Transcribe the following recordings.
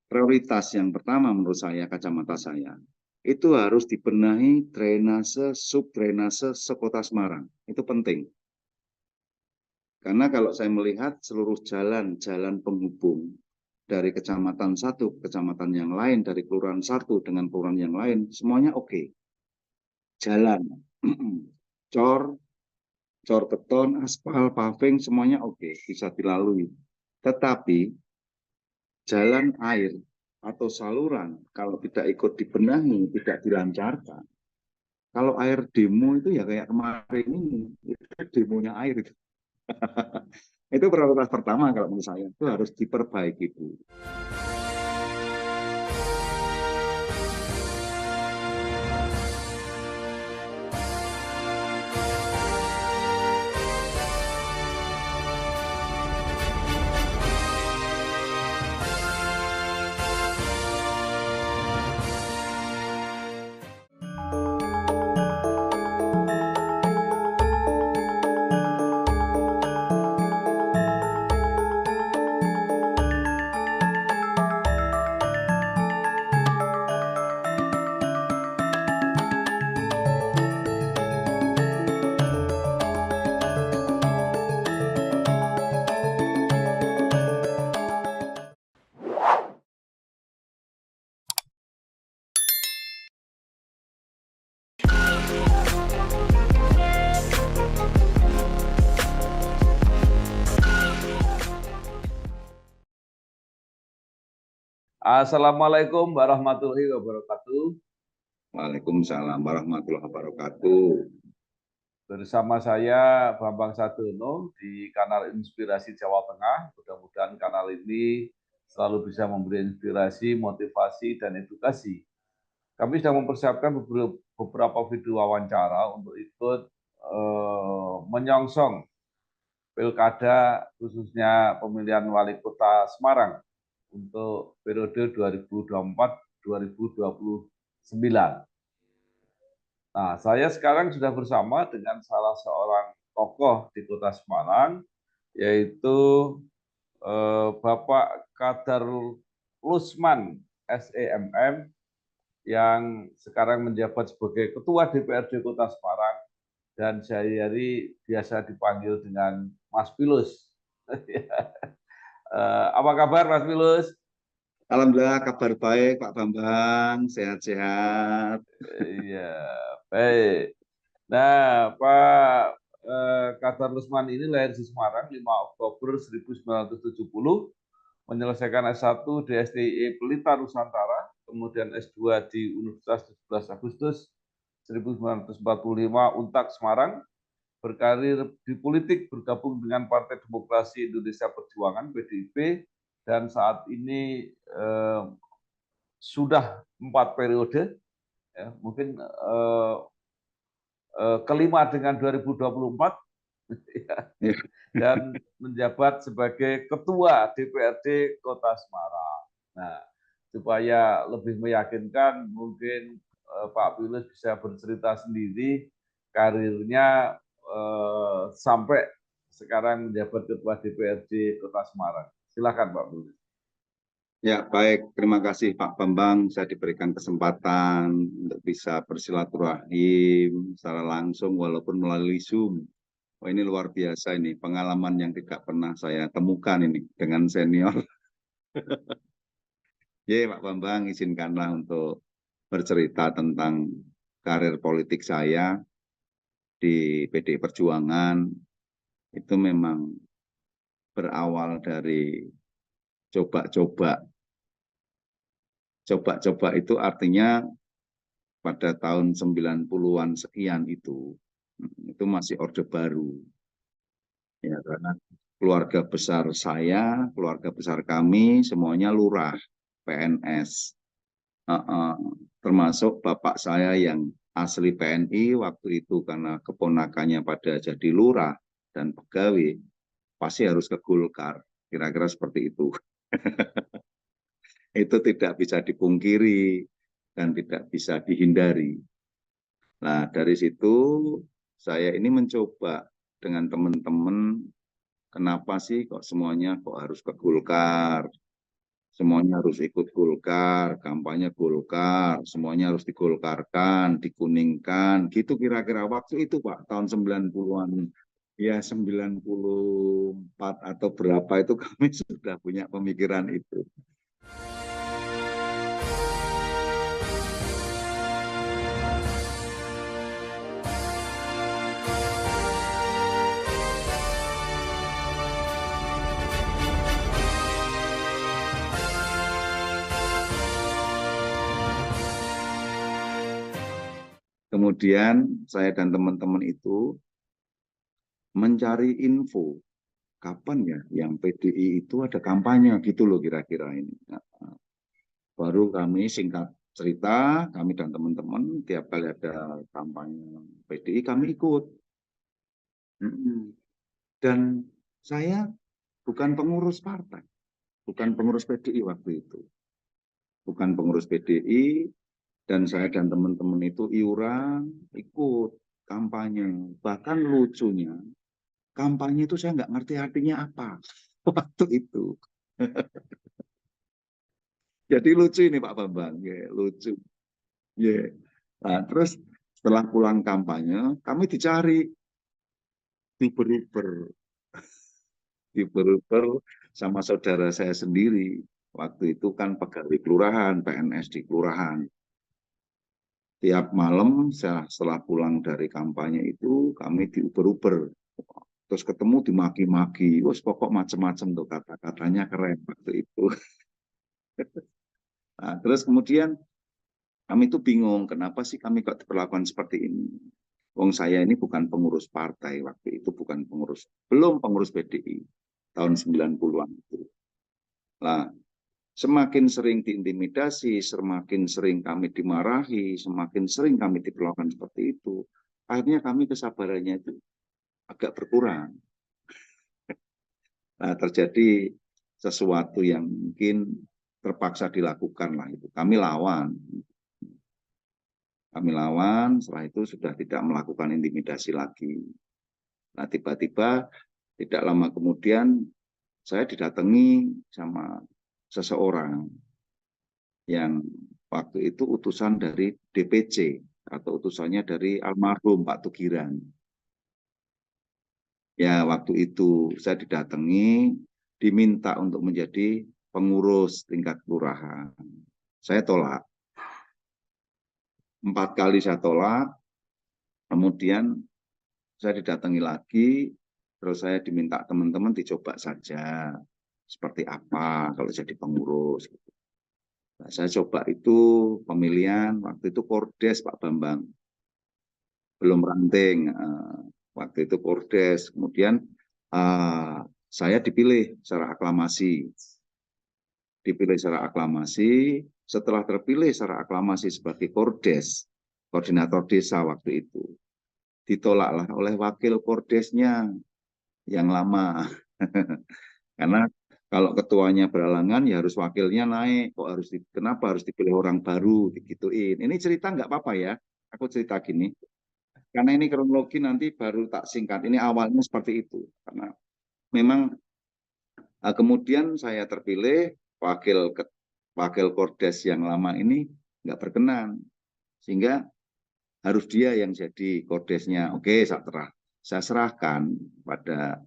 prioritas yang pertama menurut saya, kacamata saya, itu harus dibenahi drainase, subdrainase sekota Semarang. Itu penting. Karena kalau saya melihat seluruh jalan-jalan penghubung dari kecamatan satu ke kecamatan yang lain, dari kelurahan satu dengan kelurahan yang lain, semuanya oke. Jalan, cor, cor beton, aspal, paving, semuanya oke, bisa dilalui. Tetapi jalan air atau saluran kalau tidak ikut dibenahi, tidak dilancarkan. Kalau air demo itu ya kayak kemarin ini, itu demonya air itu. Itu prioritas pertama kalau menurut saya, itu harus diperbaiki, Bu. Assalamualaikum warahmatullahi wabarakatuh. Waalaikumsalam warahmatullahi wabarakatuh. Bersama saya Bambang Sadono di kanal Inspirasi Jawa Tengah. Mudah-mudahan kanal ini selalu bisa memberi inspirasi, motivasi, dan edukasi. Kami sedang mempersiapkan beberapa video wawancara untuk ikut menyongsong pilkada khususnya pemilihan wali kota Semarang untuk periode 2024-2029. Nah, saya sekarang sudah bersama dengan salah seorang tokoh di Kota Semarang, yaitu Bapak Kadar Lusman, SEMM, yang sekarang menjabat sebagai Ketua DPRD Kota Semarang, dan sehari-hari biasa dipanggil dengan Mas Pilus. Apa kabar, Mas Pilus? Alhamdulillah kabar baik, Pak Bambang, sehat-sehat. Iya, baik. Nah, Pak Kadar Lusman ini lahir di Semarang 5 Oktober 1970, menyelesaikan S1 di STIE Pelita Nusantara, kemudian S2 di Universitas 17 Agustus 1945 Untak Semarang, berkarir di politik, bergabung dengan Partai Demokrasi Indonesia Perjuangan (PDIP), dan saat ini sudah 4 periode, ya, mungkin kelima dengan 2024, Ya. dan menjabat sebagai Ketua DPRD Kota Semarang. Nah, supaya lebih meyakinkan, mungkin Pak Pilus bisa bercerita sendiri karirnya sampai sekarang menjabat Ketua DPRD Kota Semarang. Silakan Pak Pilus. Ya, baik. Terima kasih Pak Bambang. Saya diberikan kesempatan untuk bisa bersilaturahim secara langsung walaupun melalui Zoom. Oh, ini luar biasa ini, pengalaman yang tidak pernah saya temukan ini dengan senior. Ya, Pak Bambang, izinkanlah untuk bercerita tentang karir politik saya di PDI Perjuangan. Itu memang berawal dari coba-coba. Coba-coba itu artinya pada tahun 90-an sekian itu masih Orde Baru. Ya, karena keluarga besar saya, keluarga besar kami, semuanya lurah, PNS. Termasuk bapak saya yang asli PNI waktu itu karena keponakannya pada jadi lurah dan pegawai, pasti harus ke Golkar. Kira-kira seperti itu. Itu tidak bisa dipungkiri dan tidak bisa dihindari. Nah, dari situ saya ini mencoba dengan teman-teman, kenapa sih kok semuanya kok harus ke Golkar? Semuanya harus ikut Golkar, kampanye Golkar, semuanya harus digolkarkan, dikuningkan, gitu kira-kira waktu itu Pak, tahun 90-an. Ya 94 atau berapa itu kami sudah punya pemikiran itu. Kemudian saya dan teman-teman itu mencari info kapan ya yang PDI itu ada kampanye gitu loh kira-kira ini. Nah, baru kami singkat cerita, kami dan teman-teman tiap kali ada kampanye PDI kami ikut. Dan saya bukan pengurus partai, bukan pengurus PDI waktu itu. Bukan pengurus PDI, dan saya dan teman-teman itu iuran, ikut kampanye. Bahkan lucunya, kampanye itu saya nggak ngerti artinya apa waktu itu. Jadi lucu ini Pak Bambang, ya, lucu. Ya. Nah, terus setelah pulang kampanye, kami dicari diuber-uber, diuber-uber sama saudara saya sendiri. Waktu itu kan pegawai kelurahan, PNS di kelurahan. Tiap malam setelah pulang dari kampanye itu, kami diuber-uber. Terus ketemu dimaki-maki, wes pokok macam-macam tuh kata-katanya keren waktu itu. Nah, terus kemudian kami itu bingung, kenapa sih kami kok diperlakukan seperti ini? Wong saya ini bukan pengurus partai waktu itu, bukan pengurus, belum pengurus PDI tahun 90-an itu. Nah, semakin sering diintimidasi, semakin sering kami dimarahi, semakin sering kami diperlakukan seperti itu, akhirnya kami kesabarannya itu agak berkurang. Nah, terjadi sesuatu yang mungkin terpaksa dilakukan lah itu. Kami lawan. Kami lawan, setelah itu sudah tidak melakukan intimidasi lagi. Nah, tiba-tiba tidak lama kemudian saya didatangi sama seseorang yang waktu itu utusan dari DPC atau utusannya dari almarhum Pak Tugiran. Ya, waktu itu saya didatangi, diminta untuk menjadi pengurus tingkat kelurahan. Saya tolak. 4 kali saya tolak, kemudian saya didatangi lagi, terus saya diminta teman-teman dicoba saja seperti apa kalau jadi pengurus. Nah, saya coba itu pemilihan, waktu itu Kordes Pak Bambang, belum ranting. Waktu itu Kordes, kemudian saya dipilih secara aklamasi. Dipilih secara aklamasi, setelah terpilih secara aklamasi sebagai Kordes, koordinator desa waktu itu, ditolaklah oleh wakil Kordesnya yang lama. Karena kalau ketuanya berhalangan ya harus wakilnya naik, kok harus kenapa harus dipilih orang baru digituin. Ini cerita nggak apa-apa ya, aku cerita gini. Karena ini kronologi nanti baru tak singkat. Ini awalnya seperti itu. Karena memang kemudian saya terpilih, wakil Kordes yang lama ini nggak berkenan. Sehingga harus dia yang jadi Kordesnya. Oke, saya serahkan pada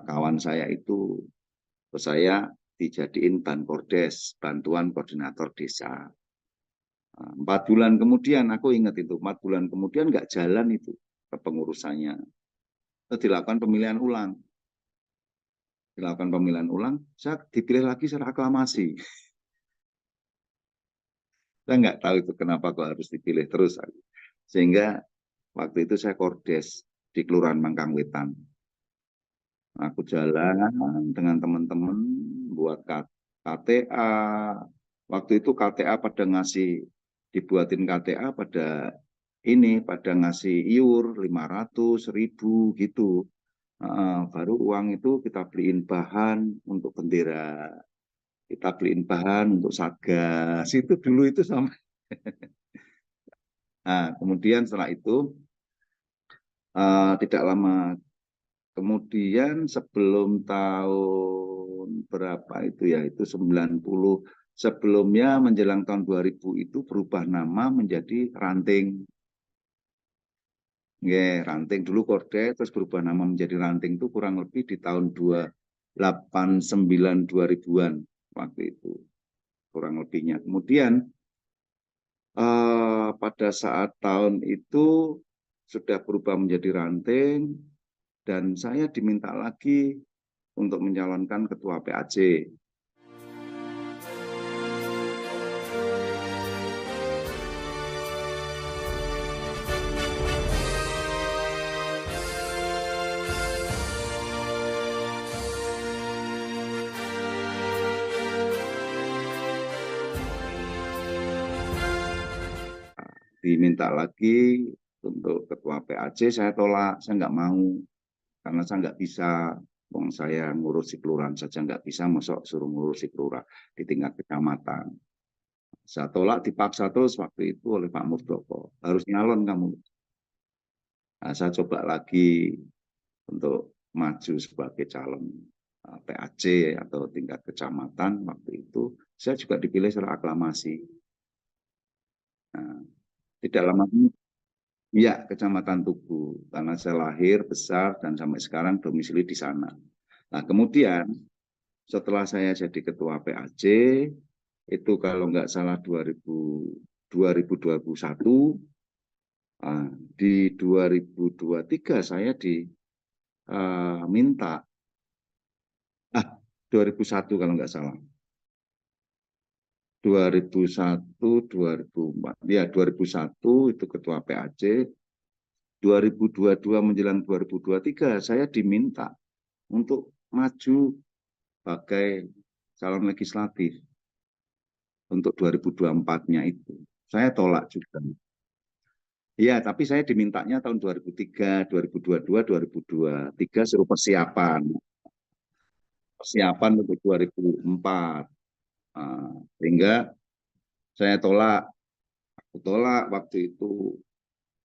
kawan saya itu, saya dijadiin Bankordes, bantuan koordinator desa. 4 bulan kemudian, aku ingat itu, 4 bulan kemudian nggak jalan itu kepengurusannya. Terus dilakukan pemilihan ulang. Saya dipilih lagi secara aklamasi. Saya nggak tahu itu kenapa kok harus dipilih terus. Sehingga waktu itu saya Kordes di Kelurahan Mangkangwetan. Aku jalan dengan teman-teman buat KTA. Waktu itu KTA pada dibuatin KTA pada ngasih iur 500, 1000 gitu. Baru uang itu kita beliin bahan untuk bendera, kita beliin bahan untuk satgas, itu dulu itu sampai. Nah, kemudian setelah itu tidak lama Kemudian sebelum tahun berapa itu ya, itu 90, sebelumnya menjelang tahun 2000 itu berubah nama menjadi Ranting. Ya, Ranting dulu Korde, terus berubah nama menjadi Ranting itu kurang lebih di tahun 289 2000-an waktu itu kurang lebihnya. Kemudian pada saat tahun itu sudah berubah menjadi Ranting dan saya diminta lagi untuk mencalonkan ketua PAC. Diminta lagi untuk ketua PAC, saya tolak, saya nggak mau karena saya nggak bisa. Wong saya ngurusi kelurahan saja nggak bisa, masuk suruh ngurusi kelurahan di tingkat kecamatan. Saya tolak, dipaksa terus waktu itu oleh Pak Muldoko, harus nyalon kamu. Nah, saya coba lagi untuk maju sebagai calon PAC atau tingkat kecamatan waktu itu. Saya juga dipilih secara aklamasi. Nah, tidak lama ini, ya, Kecamatan Tugu, karena saya lahir, besar, dan sampai sekarang domisili di sana. Nah, kemudian setelah saya jadi ketua PAC, itu kalau nggak salah 2021, di 2023 saya diminta, 2001 kalau nggak salah. 2001, 2004, ya 2001 itu ketua PAC, 2022 menjelang 2023 saya diminta untuk maju sebagai calon legislatif untuk 2024-nya itu. Saya tolak juga. Iya, tapi saya dimintanya tahun 2003, 2022, 2023 suruh persiapan. Persiapan untuk 2004. Sehingga saya tolak. Aku tolak waktu itu.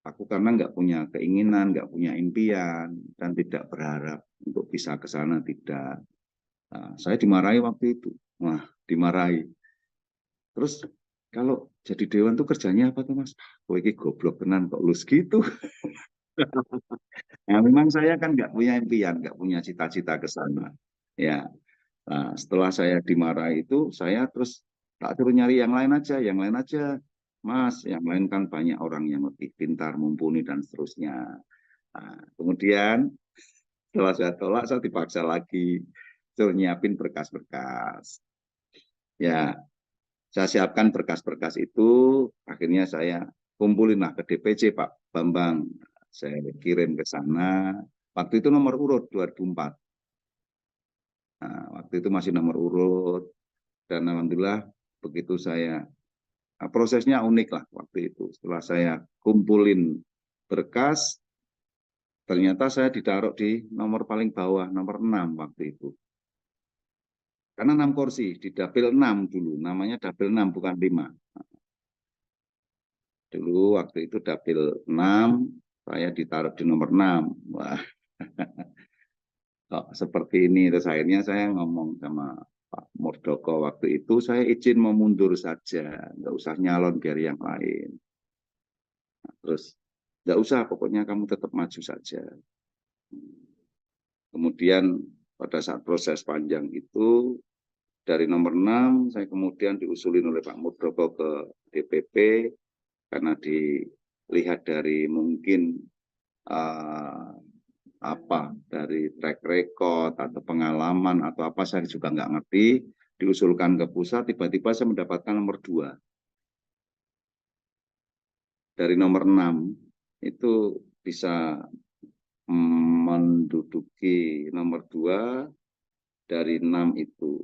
Aku karena nggak punya keinginan, nggak punya impian, dan tidak berharap untuk bisa ke sana, tidak. Nah, saya dimarahi waktu itu. Wah, dimarahi. Terus kalau jadi dewan tuh kerjanya apa tuh Mas? Kowe iki goblok tenan kok lulus gitu. Nah, memang saya kan nggak punya impian, nggak punya cita-cita ke sana. Ya, nah, setelah saya dimarahi itu, saya terus tak suruh nyari yang lain aja, Mas, yang lain kan banyak orang yang lebih pintar, mumpuni dan seterusnya. Nah, kemudian setelah saya tolak, saya dipaksa lagi suruh nyiapin berkas-berkas. Ya, saya siapkan berkas-berkas itu, akhirnya saya kumpulin lah ke DPC Pak Bambang. Saya kirim ke sana. Waktu itu nomor urut 2004. Nah, waktu itu masih nomor urut. Dan alhamdulillah begitu saya, prosesnya unik lah waktu itu. Setelah saya kumpulin berkas, ternyata saya ditaruh di nomor paling bawah, nomor 6 waktu itu. Karena 6 kursi, di dapil 6 dulu, namanya dapil 6 bukan 5. Dulu waktu itu dapil 6, saya ditaruh di nomor 6. Wah, kok seperti ini. Terus akhirnya saya ngomong sama Pak Muldoko waktu itu, saya izin mau mundur saja, nggak usah nyalon biar yang lain. Nah, terus, nggak usah, pokoknya kamu tetap maju saja. Kemudian pada saat proses panjang itu, dari nomor 6, saya kemudian diusulin oleh Pak Muldoko ke DPP, karena dilihat dari mungkin dari track record atau pengalaman atau apa, saya juga nggak ngerti, diusulkan ke pusat, tiba-tiba saya mendapatkan nomor 2. Dari nomor 6 itu bisa menduduki nomor 2 dari 6 itu.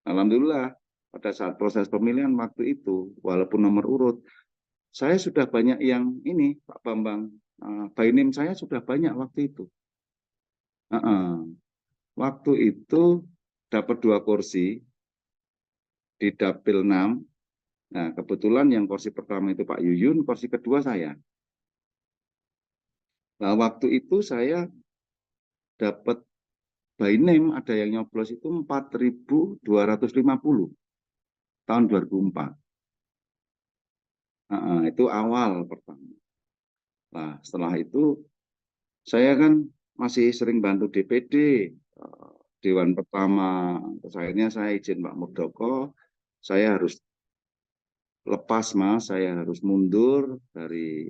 Alhamdulillah pada saat proses pemilihan waktu itu, walaupun nomor urut, saya sudah banyak yang ini Pak Bambang, by name saya sudah banyak waktu itu. Waktu itu dapat 2 kursi di dapil 6. Nah, kebetulan yang kursi pertama itu Pak Yuyun, kursi kedua saya. Nah, waktu itu saya dapat by name, ada yang nyoblos itu 4.250 tahun 2004. Itu awal pertama. Nah, setelah itu saya kan masih sering bantu DPD, Dewan Pertama. Terus akhirnya saya izin Pak Muldoko, saya harus lepas Mas, saya harus mundur dari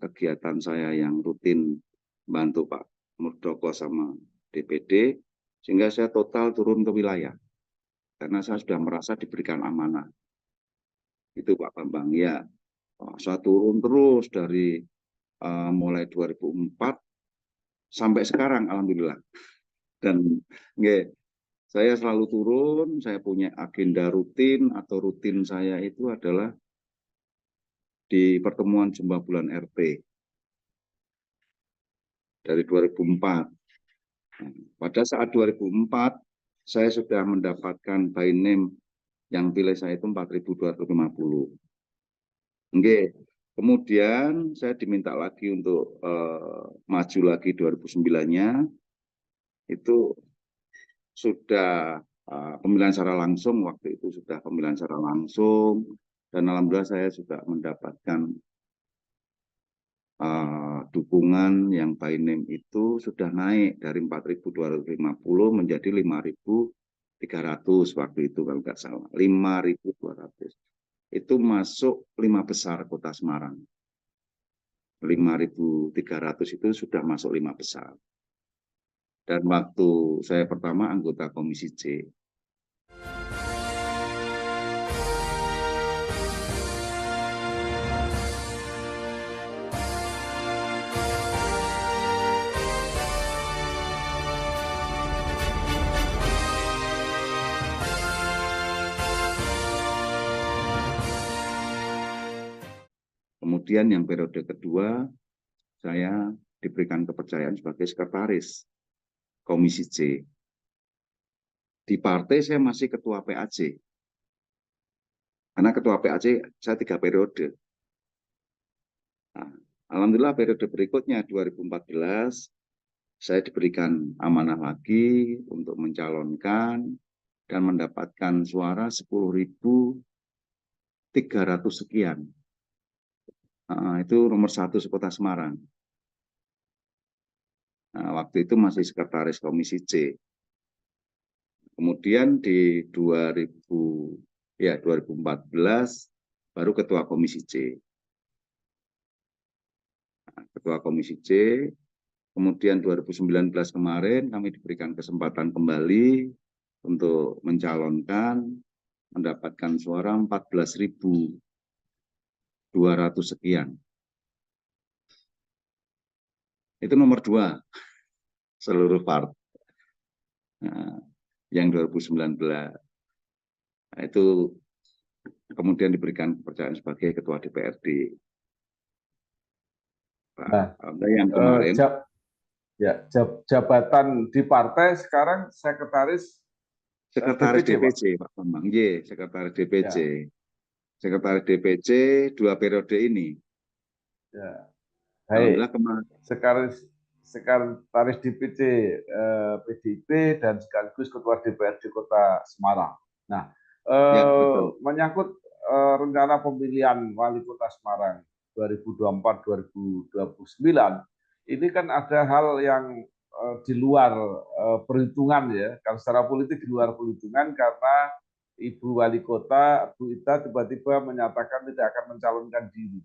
kegiatan saya yang rutin bantu Pak Muldoko sama DPD, sehingga saya total turun ke wilayah karena saya sudah merasa diberikan amanah. Itu Pak Bambang ya. Saya turun terus dari mulai 2004 sampai sekarang alhamdulillah. Dan saya selalu turun, saya punya agenda rutin atau rutin saya itu adalah di pertemuan jumlah bulan RT dari 2004. Pada saat 2004, saya sudah mendapatkan by name yang pilih saya itu 4.250. Kemudian saya diminta lagi untuk maju lagi 2009-nya, itu sudah pemilihan secara langsung, waktu itu sudah pemilihan secara langsung, dan alhamdulillah saya juga mendapatkan dukungan yang by name itu sudah naik dari 4.250 menjadi 5.300 waktu itu kalau nggak salah, 5.200. Itu masuk 5 besar Kota Semarang. 5.300 itu sudah masuk 5 besar. Dan waktu saya pertama anggota Komisi C. Kemudian yang periode kedua, saya diberikan kepercayaan sebagai sekretaris Komisi C. Di partai saya masih ketua PAC. Karena ketua PAC saya 3 periode. Nah, alhamdulillah periode berikutnya 2014, saya diberikan amanah lagi untuk mencalonkan dan mendapatkan suara 10.300 sekian. Itu nomor 1 sekota Semarang. Nah, waktu itu masih sekretaris Komisi C. Kemudian di 2014 baru ketua Komisi C. Nah, ketua Komisi C, kemudian 2019 kemarin kami diberikan kesempatan kembali untuk mencalonkan, mendapatkan suara 14.200 sekian. Itu nomor 2 seluruh partai. Nah, yang 2019. Nah, itu kemudian diberikan kepercayaan sebagai ketua DPRD. Nah, yang kemarin jabatan di partai sekarang sekretaris DPC, Pak. Pak Bambang. Sekretaris DPC. Ya. Sekretaris DPC 2 periode ini. Ya. Alhamdulillah kemarin. Sekretaris DPC PDIP dan sekaligus ketua DPRD Kota Semarang. Nah, menyangkut rencana pemilihan wali kota Semarang 2024-2029, ini kan ada hal yang di luar perhitungan ya, kalau secara politik di luar perhitungan karena Ibu Wali Kota, Bu Ita tiba-tiba menyatakan tidak akan mencalonkan diri.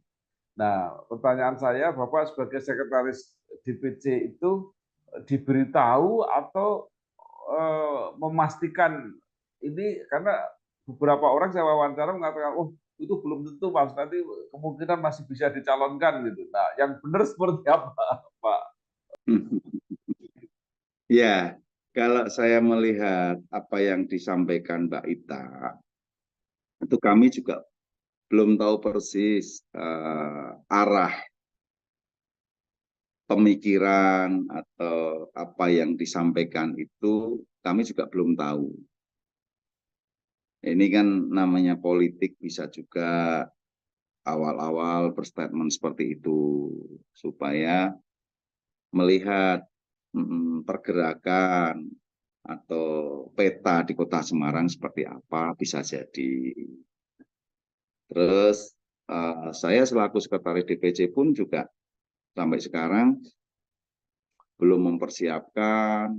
Nah, pertanyaan saya, Bapak sebagai sekretaris DPC itu diberitahu atau memastikan ini, karena beberapa orang saya wawancara mengatakan, oh itu belum tentu Mas, nanti kemungkinan masih bisa dicalonkan gitu. Nah, yang benar seperti apa, Pak? Ya, kalau saya melihat apa yang disampaikan Mbak Ita, itu kami juga belum tahu persis arah pemikiran atau apa yang disampaikan itu, kami juga belum tahu. Ini kan namanya politik, bisa juga awal-awal berstatement seperti itu supaya melihat pergerakan atau peta di Kota Semarang seperti apa bisa jadi. Terus saya selaku sekretaris DPC pun juga sampai sekarang belum mempersiapkan,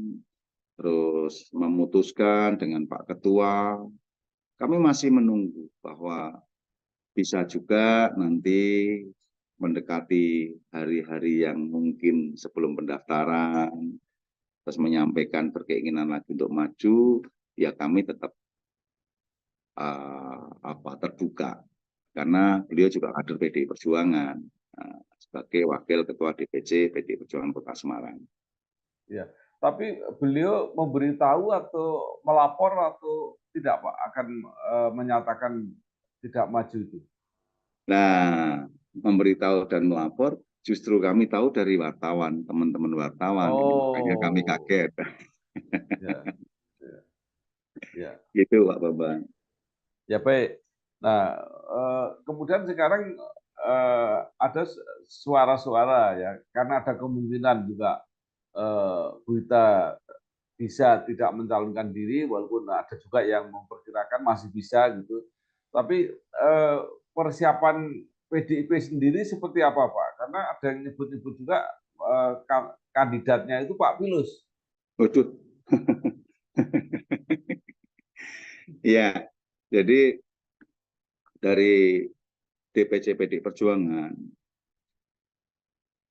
terus memutuskan dengan Pak Ketua. Kami masih menunggu bahwa bisa juga nanti mendekati hari-hari yang mungkin sebelum pendaftaran, terus menyampaikan berkeinginan lagi untuk maju, ya kami tetap terbuka. Karena beliau juga kader PDI Perjuangan sebagai wakil ketua DPC PDI Perjuangan Kota Semarang. Ya, tapi beliau memberitahu atau melapor atau tidak Pak akan menyatakan tidak maju itu? Nah, memberitahu dan melapor justru kami tahu dari wartawan, teman-teman wartawan, makanya kami Oh, kaget. ya, ya, ya. Gitu Pak Bambang. Ya baik. Nah, kemudian sekarang ada suara-suara ya, karena ada kemungkinan juga Buita bisa tidak mencalonkan diri, walaupun ada juga yang memperkirakan masih bisa gitu. Tapi persiapan PDIP sendiri seperti apa Pak? Karena ada yang nyebut-nyebut juga kandidatnya itu Pak Pilus. Waduh. Ya, jadi dari DPC PDI Perjuangan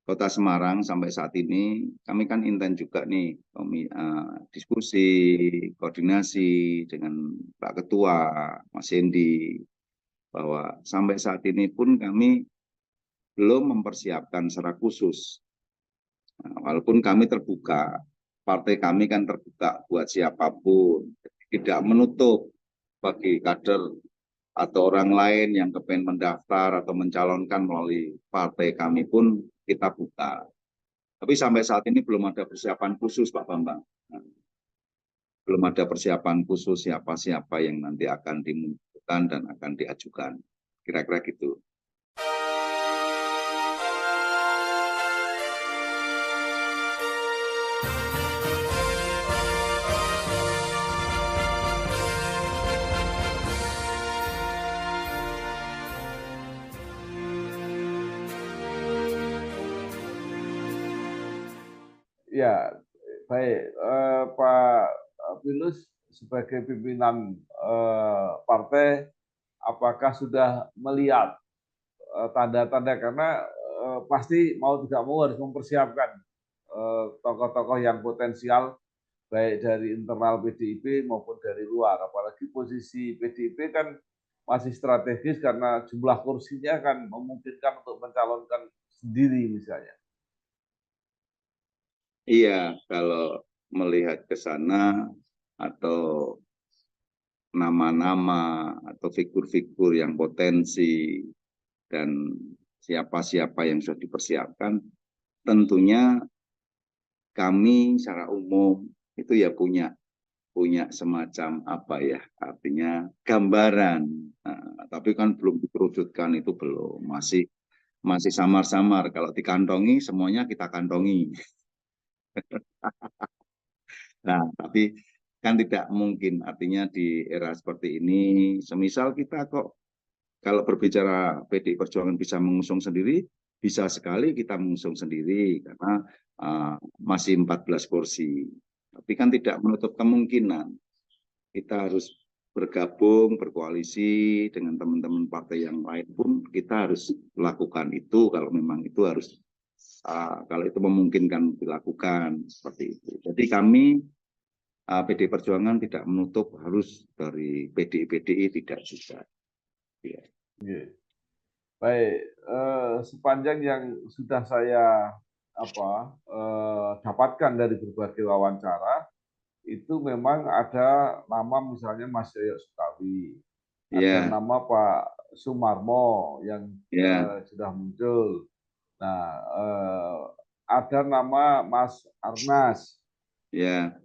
Kota Semarang sampai saat ini kami kan intens juga nih diskusi, koordinasi dengan Pak Ketua, Mas Hendi, bahwa sampai saat ini pun kami belum mempersiapkan secara khusus. Walaupun kami terbuka, partai kami kan terbuka buat siapapun, tidak menutup bagi kader atau orang lain yang kepengen mendaftar atau mencalonkan melalui partai kami pun kita buka. Tapi sampai saat ini belum ada persiapan khusus, Pak Bambang. Belum ada persiapan khusus siapa-siapa yang nanti akan dimunculkan dan akan diajukan. Kira-kira gitu. Ya, baik. Pak Pilus sebagai pimpinan partai, apakah sudah melihat tanda-tanda karena pasti mau tidak mau harus mempersiapkan tokoh-tokoh yang potensial baik dari internal PDIP maupun dari luar. Apalagi posisi PDIP kan masih strategis karena jumlah kursinya kan memungkinkan untuk mencalonkan sendiri misalnya. Iya, kalau melihat ke sana atau nama-nama atau figur-figur yang potensi dan siapa-siapa yang sudah dipersiapkan, tentunya kami secara umum itu ya punya semacam apa ya, artinya gambaran. Nah, tapi kan belum dikerucutkan, itu belum, masih samar-samar. Kalau dikantongi semuanya kita kantongi. Nah, tapi kan tidak mungkin, artinya di era seperti ini, semisal kita kok kalau berbicara PDI Perjuangan bisa mengusung sendiri, bisa sekali kita mengusung sendiri karena masih 14 kursi. Tapi kan tidak menutup kemungkinan kita harus bergabung, berkoalisi dengan teman-teman partai yang lain pun kita harus lakukan itu kalau memang itu harus kalau itu memungkinkan dilakukan seperti itu. Jadi kami PDI Perjuangan tidak menutup harus dari PDI tidak juga. Ya. Baik, sepanjang yang sudah saya dapatkan dari berbagai wawancara, itu memang ada nama misalnya Mas Yoyo Sutawi, ada Ya, nama Pak Sumarmo yang ya, sudah muncul. Nah, ada nama Mas Arnas. ya,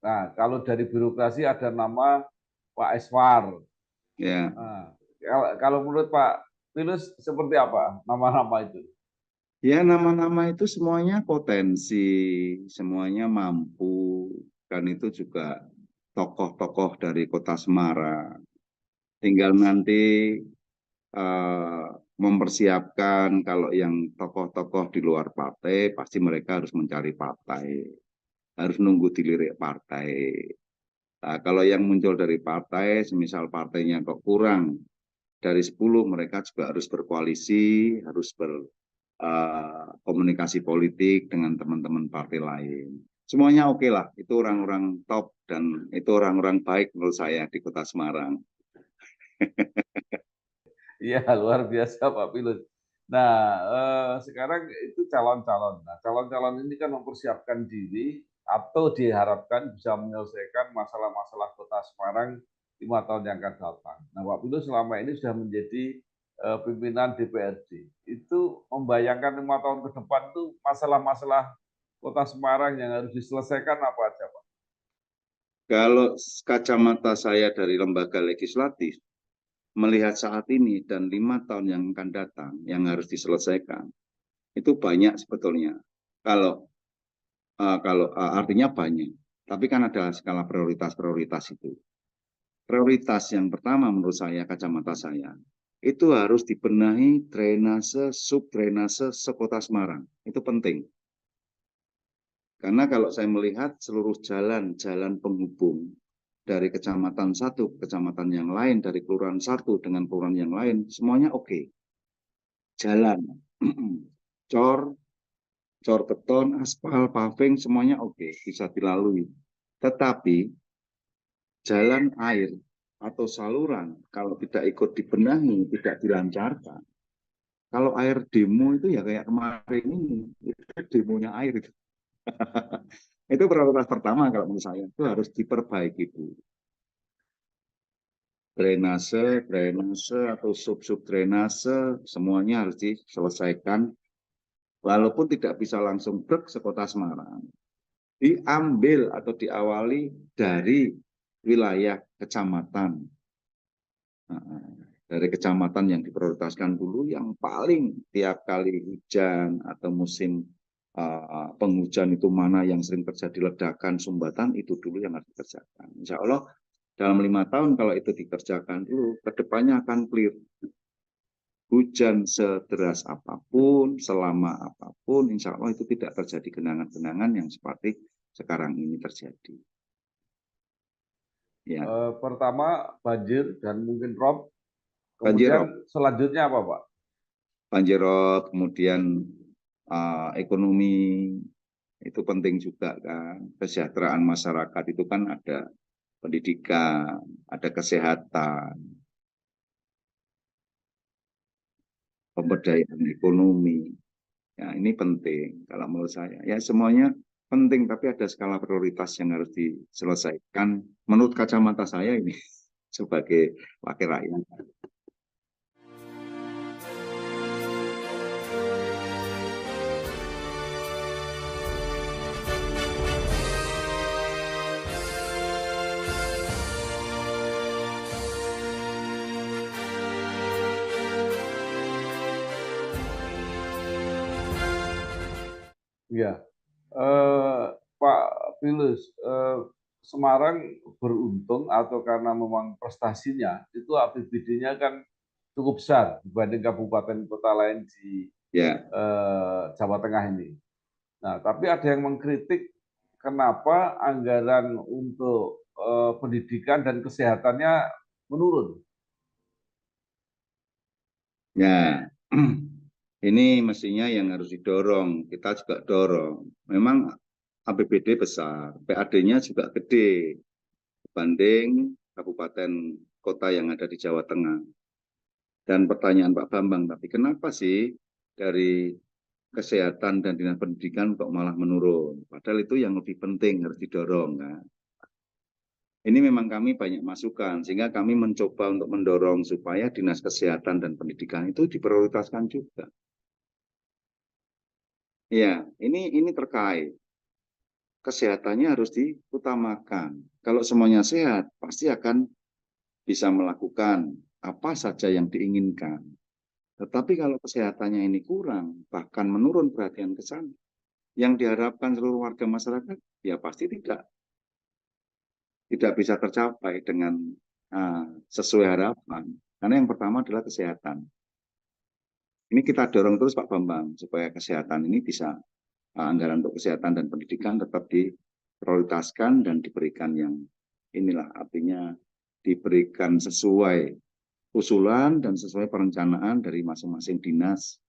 Nah, kalau dari birokrasi ada nama Pak Eswar. ya. Nah, kalau menurut Pak Pilus seperti apa nama-nama itu? Ya, nama-nama itu semuanya potensi, semuanya mampu, dan itu juga tokoh-tokoh dari Kota Semarang. Tinggal nanti eh, mempersiapkan kalau yang tokoh-tokoh di luar partai, pasti mereka harus mencari partai, harus nunggu dilirik partai. Nah, kalau yang muncul dari partai, semisal partainya kok kurang dari 10, mereka juga harus berkoalisi, harus berkomunikasi politik dengan teman-teman partai lain. Semuanya oke lah, itu orang-orang top dan itu orang-orang baik menurut saya di Kota Semarang. Iya, luar biasa Pak Pilus. Nah, sekarang itu calon-calon. Nah, calon-calon ini kan mempersiapkan diri atau diharapkan bisa menyelesaikan masalah-masalah Kota Semarang 5 tahun yang akan datang. Nah, Pak Pilus selama ini sudah menjadi pimpinan DPRD. Itu membayangkan 5 tahun ke depan tuh masalah-masalah Kota Semarang yang harus diselesaikan apa aja, Pak? Kalau kacamata saya dari lembaga legislatif, melihat saat ini dan 5 tahun yang akan datang yang harus diselesaikan, itu banyak sebetulnya. Kalau artinya banyak, tapi kan ada skala prioritas-prioritas itu. Prioritas yang pertama menurut saya, kacamata saya, itu harus dibenahi drainase, subdrainase sekota Semarang. Itu penting. Karena kalau saya melihat seluruh jalan-jalan penghubung dari kecamatan satu ke kecamatan yang lain, dari kelurahan satu dengan kelurahan yang lain, semuanya oke. Jalan, cor, cor beton, aspal, paving, semuanya oke, bisa dilalui. Tetapi jalan air atau saluran kalau tidak ikut dibenahi, tidak dilancarkan. Kalau air demo itu ya kayak kemarin ini, itu demonya air itu. Itu prioritas pertama kalau menurut saya, itu harus diperbaiki Bu. Drainase, drainase atau sub-sub drainase, semuanya harus diselesaikan, walaupun tidak bisa langsung brek sekota Semarang. Diambil atau diawali dari wilayah kecamatan. Nah, dari kecamatan yang diprioritaskan dulu, yang paling tiap kali hujan atau musim penghujan itu mana yang sering terjadi ledakan, sumbatan, itu dulu yang harus dikerjakan. Insya Allah dalam 5 tahun kalau itu dikerjakan dulu, kedepannya akan clear. Hujan sederas apapun, selama apapun, insya Allah itu tidak terjadi genangan-genangan yang seperti sekarang ini terjadi. Ya, Pertama banjir dan mungkin rob. banjir rob, Kemudian selanjutnya apa, Pak? banjir rob, kemudian ekonomi itu penting juga kan. Kesejahteraan masyarakat itu kan ada pendidikan, ada kesehatan, pemberdayaan ekonomi. Ya, ini penting kalau menurut saya. Ya, semuanya penting, tapi ada skala prioritas yang harus diselesaikan. Menurut kacamata saya ini sebagai wakil rakyat. Iya, Pak Pilus, Semarang beruntung atau karena memang prestasinya itu APBD-nya kan cukup besar dibanding kabupaten kota lain di Ya, Jawa Tengah ini. Nah, tapi ada yang mengkritik kenapa anggaran untuk pendidikan dan kesehatannya menurun. ya. Ini mestinya yang harus didorong. Kita juga dorong. Memang APBD besar, PAD-nya juga gede dibanding kabupaten kota yang ada di Jawa Tengah. Dan pertanyaan Pak Bambang, tapi kenapa sih dari kesehatan dan dinas pendidikan kok malah menurun? Padahal itu yang lebih penting harus didorong. Kan? Ini memang kami banyak masukan, sehingga kami mencoba untuk mendorong supaya dinas kesehatan dan pendidikan itu diprioritaskan juga. Ya, ini terkait. Kesehatannya harus diutamakan. Kalau semuanya sehat, pasti akan bisa melakukan apa saja yang diinginkan. Tetapi kalau kesehatannya ini kurang, bahkan menurun perhatian ke sana, yang diharapkan seluruh warga masyarakat, ya pasti tidak bisa tercapai dengan sesuai harapan. Karena yang pertama adalah kesehatan. Ini kita dorong terus Pak Bambang, supaya kesehatan ini bisa, anggaran untuk kesehatan dan pendidikan tetap diprioritaskan dan diberikan yang inilah, artinya diberikan sesuai usulan dan sesuai perencanaan dari masing-masing dinas,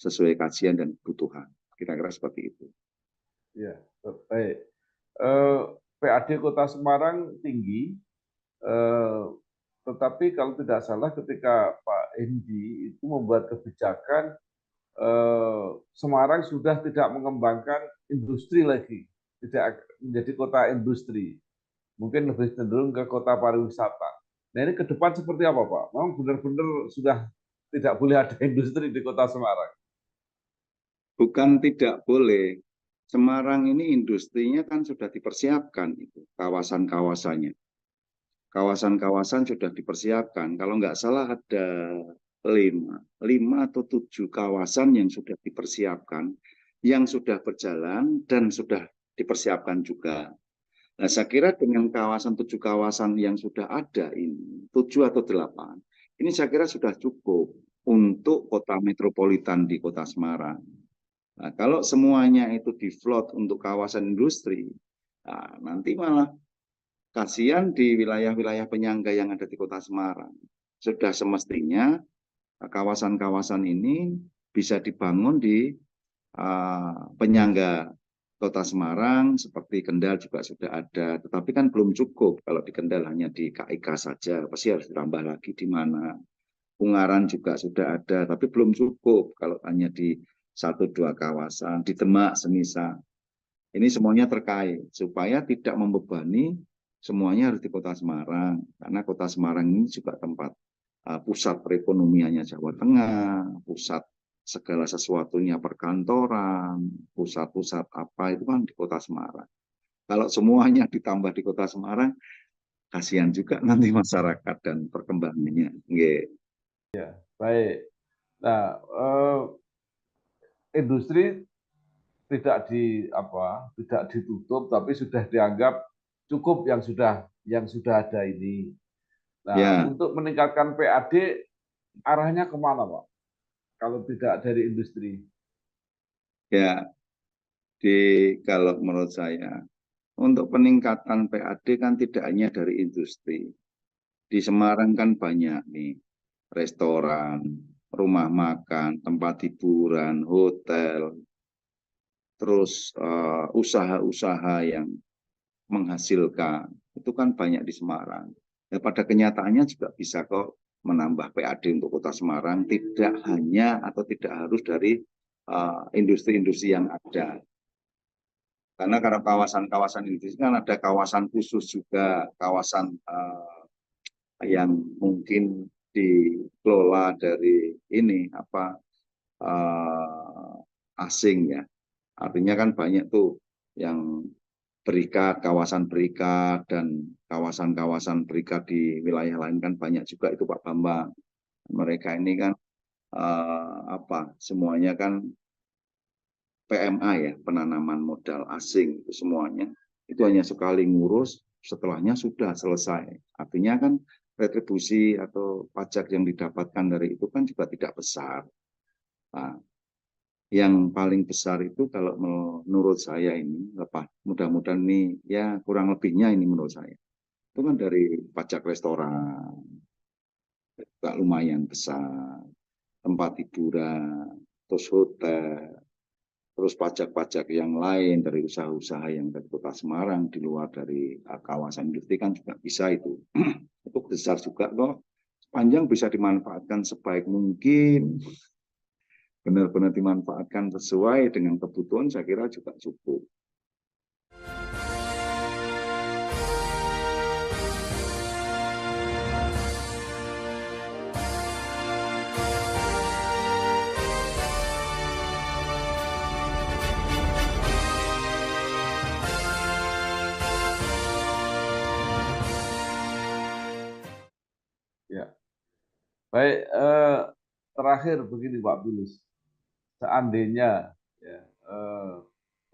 sesuai kajian dan kebutuhan. Kira-kira seperti itu. Ya, baik. PAD Kota Semarang tinggi, tetapi kalau tidak salah ketika Pak Hendi itu membuat kebijakan, Semarang sudah tidak mengembangkan industri lagi, tidak menjadi kota industri, mungkin lebih cenderung ke kota pariwisata. Nah ini ke depan seperti apa Pak? Memang benar-benar sudah tidak boleh ada industri di kota Semarang? Bukan tidak boleh, Semarang ini industrinya kan sudah dipersiapkan, itu kawasan-kawasannya. Kawasan-kawasan sudah dipersiapkan. Kalau nggak salah ada lima atau 7 kawasan yang sudah dipersiapkan, yang sudah berjalan dan sudah dipersiapkan juga. Nah, saya kira dengan kawasan 7 kawasan yang sudah ada ini, 7 atau 8, ini saya kira sudah cukup untuk kota metropolitan di kota Semarang. Nah, kalau semuanya itu diflot untuk kawasan industri, nah, nanti malah kasihan di wilayah-wilayah penyangga yang ada di kota Semarang. Sudah semestinya kawasan-kawasan ini bisa dibangun di penyangga kota Semarang, seperti Kendal juga sudah ada, tetapi kan belum cukup. Kalau di Kendal hanya di KIK saja, pasti harus ditambah lagi di mana. Ungaran juga sudah ada, tapi belum cukup kalau hanya di 1-2 kawasan, di Demak semisal. Ini semuanya terkait, supaya tidak membebani semuanya harus di kota Semarang, karena kota Semarang ini juga tempat pusat perekonomiannya Jawa Tengah, pusat segala sesuatunya perkantoran, pusat-pusat apa itu kan di kota Semarang. Kalau semuanya ditambah di kota Semarang, kasihan juga nanti masyarakat dan perkembangannya. Nggih. Baik. Nah, industri tidak ditutup, tapi sudah dianggap cukup yang sudah ada ini. Nah, Ya, untuk meningkatkan PAD arahnya kemana Pak? Kalau tidak dari industri? ya. Kalau menurut saya, untuk peningkatan PAD kan tidak hanya dari industri. Di Semarang kan banyak nih, restoran, rumah makan, tempat hiburan, hotel, terus usaha-usaha yang menghasilkan. Itu kan banyak di Semarang. Ya, pada kenyataannya juga bisa kok menambah PAD untuk kota Semarang, tidak hanya atau tidak harus dari industri-industri yang ada. Karena kawasan-kawasan industri kan ada kawasan khusus juga, kawasan yang mungkin dikelola dari ini asing ya. Artinya kan banyak tuh yang berikat, kawasan berikat dan kawasan-kawasan berikat di wilayah lain kan banyak juga itu Pak Bambang. Mereka ini kan semuanya kan PMA ya, penanaman modal asing itu semuanya. Itu hanya sekali ngurus, setelahnya sudah selesai. Artinya kan retribusi atau pajak yang didapatkan dari itu kan juga tidak besar. Nah, yang paling besar itu kalau menurut saya ini, mudah-mudahan ini ya kurang lebihnya ini menurut saya, itu kan dari pajak restoran, juga lumayan besar, tempat hiburan, terus hotel, terus pajak-pajak yang lain dari usaha-usaha yang dari kota Semarang di luar dari kawasan industri kan juga bisa itu. Itu besar juga kok. Sepanjang bisa dimanfaatkan sebaik mungkin, benar-benar dimanfaatkan sesuai dengan kebutuhan, saya kira juga cukup. Ya, baik. terakhir begini Pak Pilus, seandainya ya,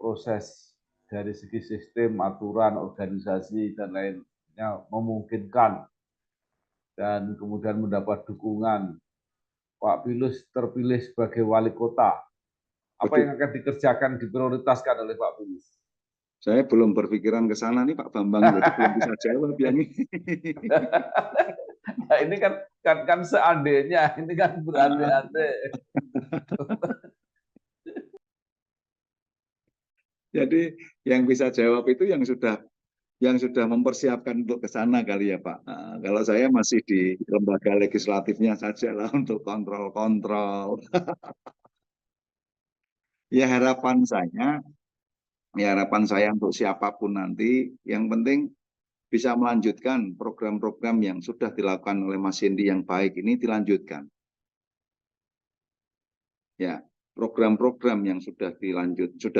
proses dari segi sistem, aturan, organisasi dan lainnya memungkinkan dan kemudian mendapat dukungan, Pak Pilus terpilih sebagai wali kota, apa Waduh, yang akan dikerjakan, diprioritaskan oleh Pak Pilus? saya belum berpikiran ke sana nih Pak Bambang, jadi belum bisa jawab yang ini. Nah, ini kan seandainya, ini kan berandai-andai. Jadi yang bisa jawab itu yang sudah mempersiapkan untuk ke sana kali ya Pak. Nah, kalau saya masih di lembaga legislatifnya saja lah untuk kontrol-kontrol. Ya harapan saya untuk siapapun nanti, yang penting bisa melanjutkan program-program yang sudah dilakukan oleh Mas Hendy yang baik ini dilanjutkan. Ya, program-program yang sudah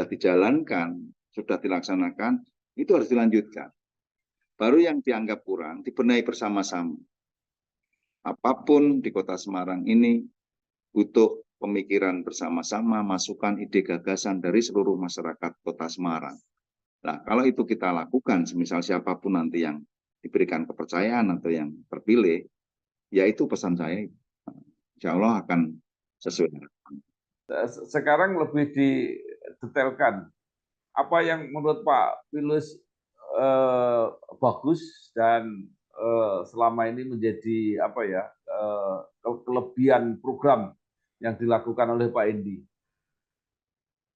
dijalankan, sudah dilaksanakan, itu harus dilanjutkan. Baru yang dianggap kurang dibenahi bersama-sama. Apapun di Kota Semarang ini butuh pemikiran bersama-sama, masukan ide gagasan dari seluruh masyarakat Kota Semarang. Nah, kalau itu kita lakukan, semisal siapapun nanti yang diberikan kepercayaan atau yang terpilih, ya itu pesan saya, insya Allah akan sesuai. Sekarang lebih didetailkan, apa yang menurut Pak Pilus bagus dan selama ini menjadi apa ya kelebihan program yang dilakukan oleh Pak Hendy?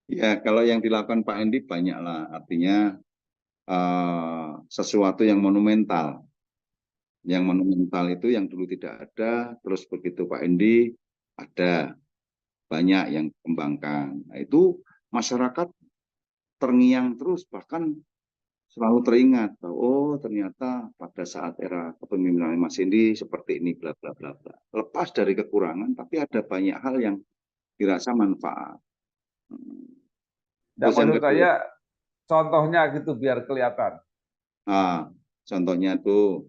Ya, kalau yang dilakukan Pak Hendy banyaklah, artinya sesuatu yang monumental. Yang monumental itu yang dulu tidak ada, terus begitu Pak Hendy ada, banyak yang dikembangkan. Nah, itu masyarakat terngiang terus, bahkan selalu teringat bahwa oh ternyata pada saat era kepemimpinan Mas Hendy seperti ini bla bla bla bla. Lepas dari kekurangan, tapi ada banyak hal yang dirasa manfaat. Dan Terus yang maksud kedua, saya contohnya gitu biar kelihatan. contohnya tuh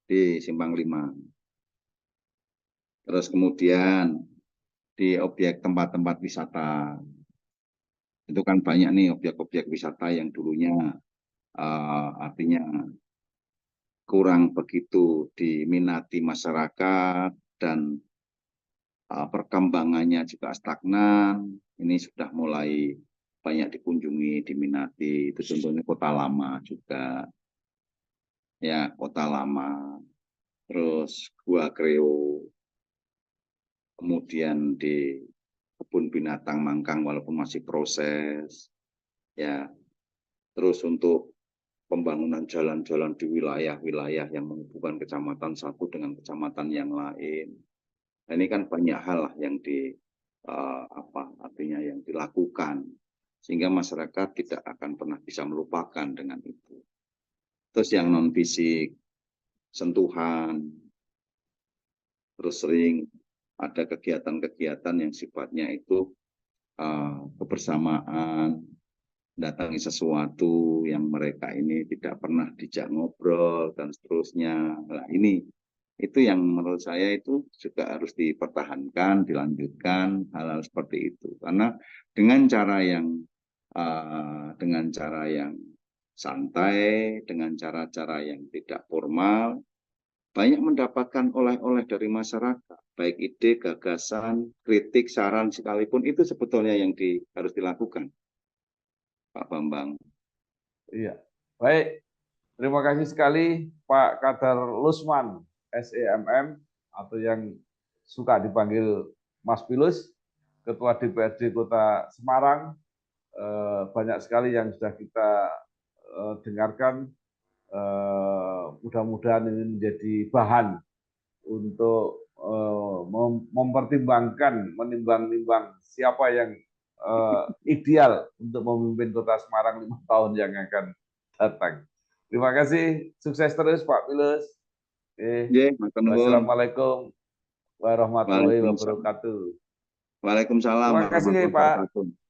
di Simpang 5. Terus kemudian di objek tempat-tempat wisata. Itu kan banyak nih objek-objek wisata yang dulunya artinya kurang begitu diminati masyarakat dan perkembangannya juga stagnan. Ini sudah mulai banyak dikunjungi, diminati. Itu contohnya Kota Lama juga. Ya, Kota Lama. Terus Gua Kreo. Kemudian di Kebun Binatang Mangkang walaupun masih proses. Ya, terus untuk pembangunan jalan-jalan di wilayah-wilayah yang menghubungkan kecamatan satu dengan kecamatan yang lain. Nah, ini kan banyak hal lah yang artinya yang dilakukan sehingga masyarakat tidak akan pernah bisa melupakan dengan itu. Terus yang non fisik, sentuhan, terus sering ada kegiatan-kegiatan yang sifatnya itu kebersamaan, datangi sesuatu yang mereka ini tidak pernah dijak ngobrol dan seterusnya. Nah, ini itu yang menurut saya itu juga harus dipertahankan, dilanjutkan hal-hal seperti itu. Karena dengan cara yang santai, dengan cara-cara yang tidak formal, banyak mendapatkan oleh-oleh dari masyarakat, baik ide, gagasan, kritik, saran sekalipun itu sebetulnya yang harus dilakukan, Pak Bambang. Iya, baik. Terima kasih sekali Pak Kadar Lusman, SEMM, atau yang suka dipanggil Mas Pilus, Ketua DPRD Kota Semarang. Banyak sekali yang sudah kita dengarkan. Mudah-mudahan ini menjadi bahan untuk mempertimbangkan, menimbang-nimbang siapa yang ideal untuk memimpin Kota Semarang 5 tahun yang akan datang. Terima kasih, sukses terus Pak Pilus. Wassalamualaikum warahmatullahi Waalaikumsalam. wabarakatuh. Waalaikumsalam Terima kasih warahmatullahi Pak. wabarakatuh.